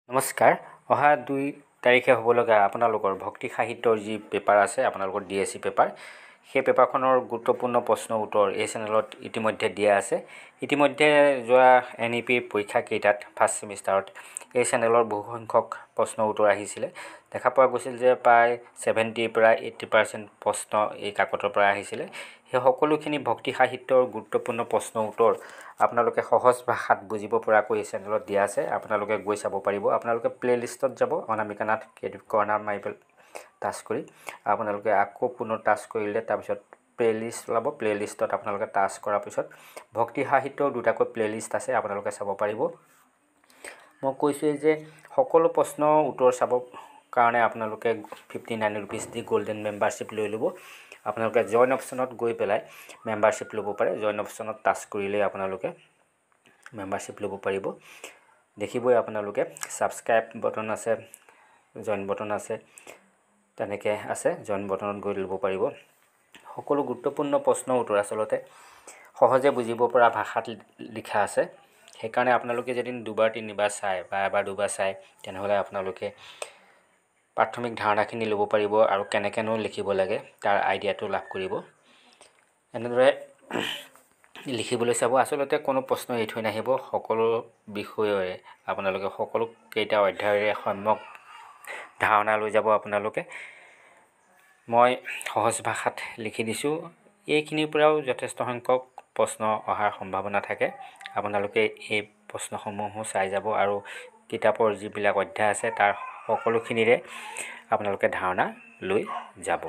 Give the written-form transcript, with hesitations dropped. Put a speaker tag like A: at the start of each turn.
A: নমস্কাৰ। অহা 2 তাৰিখে হ'ব লগা আপোনালোকৰ ভক্তি সাহিত্যৰ যি পেপাৰ আছে আপোনালোকৰ DSC পেপাৰ, সেই পেপাৰখনৰ গুৰুত্বপূৰ্ণ প্ৰশ্ন উত্তৰ এই চেনেলত ইতিমধ্যে দিয়া আছে। ইতিমধ্যে যোৱা NEP পৰীক্ষা কেইটাত ফাৰ্ষ্ট ছেমিষ্টাৰত এই চেনেলৰ বহু সংখ্যক প্ৰশ্ন উত্তৰ আহিছিলে। দেখা পোৱা গৈছিল যে প্ৰায় 70 পৰা 80% প্ৰশ্ন এই কাকতৰ পৰা আহিছিলে। সেই সকলোখিনি ভক্তি সাহিত্যৰ গুৰুত্বপূৰ্ণ প্ৰশ্ন উত্তৰ আপোনালোকে সহজ ভাষাত বুজিব পৰাকৈ এই চেনেলত দিয়া আছে। আপোনালোকে গৈ চাব পাৰিব। আপোনালোকে প্লেলিষ্টত যাব, অনামিকা নাথ ক্ৰিয়েটিভ কৰ্ণাৰ মাৰি টাচ কৰি আপোনালোকে আকৌ পুনৰ টাচ কৰিলে তাৰপিছত প্লেলিষ্ট ওলাব। প্লেলিষ্টত আপোনালোকে টাচ কৰাৰ পিছত ভক্তি সাহিত্যৰ দুটাকৈ প্লেলিষ্ট আছে, আপোনালোকে চাব পাৰিব। মই কৈছোঁৱেই যে সকলো প্ৰশ্ন উত্তৰ চাবৰ কাৰণে আপোনালোকে 59 ৰুপিজ দি গোল্ডেন মেম্বাৰশ্বিপ লৈ ল'ব। আপোনালোকে জইন অপশ্যনত গৈ পেলাই মেম্বাৰশ্বিপ ল'ব পাৰে। জইন অপশ্যনত টাচ কৰিলে আপোনালোকে মেম্বাৰশ্বিপ ল'ব পাৰিব। দেখিবই আপোনালোকে ছাবস্ক্ৰাইব বটন আছে, জইন বটন আছে, তেনেকৈ আছে। জইন বটনত গৈ ল'ব পাৰিব। সকলো গুৰুত্বপূৰ্ণ প্ৰশ্ন উত্তৰ আচলতে সহজে বুজিব পৰা ভাষাত লিখা আছে। সেইকাৰণে আপোনালোকে যদি 2বাৰ 3বাৰ চায় বা এবাৰ 2বাৰ চায়, তেনেহ'লে আপোনালোকে প্ৰাথমিক ধাৰণাখিনি ল'ব পাৰিব আৰু কেনেকৈনো লিখিব লাগে তাৰ আইডিয়াটো লাভ কৰিব। এনেদৰে লিখিবলৈ চাব। আচলতে কোনো প্ৰশ্ন এৰি থৈ নাহিব। সকলো বিষয়ৰে আপোনালোকে সকলো কেইটা অধ্যায়ৰে সম্যক ধাৰণা লৈ যাব আপোনালোকে। মই সহজ ভাষাত লিখি দিছোঁ। এইখিনিৰ পৰাও যথেষ্ট সংখ্যক প্ৰশ্ন অহাৰ সম্ভাৱনা থাকে। আপোনালোকে এই প্ৰশ্নসমূহো চাই যাব আৰু কিতাপৰ যিবিলাক অধ্যায় আছে তাৰ সকলোখিনিৰে আপোনালোকে ধাৰণা লৈ যাব।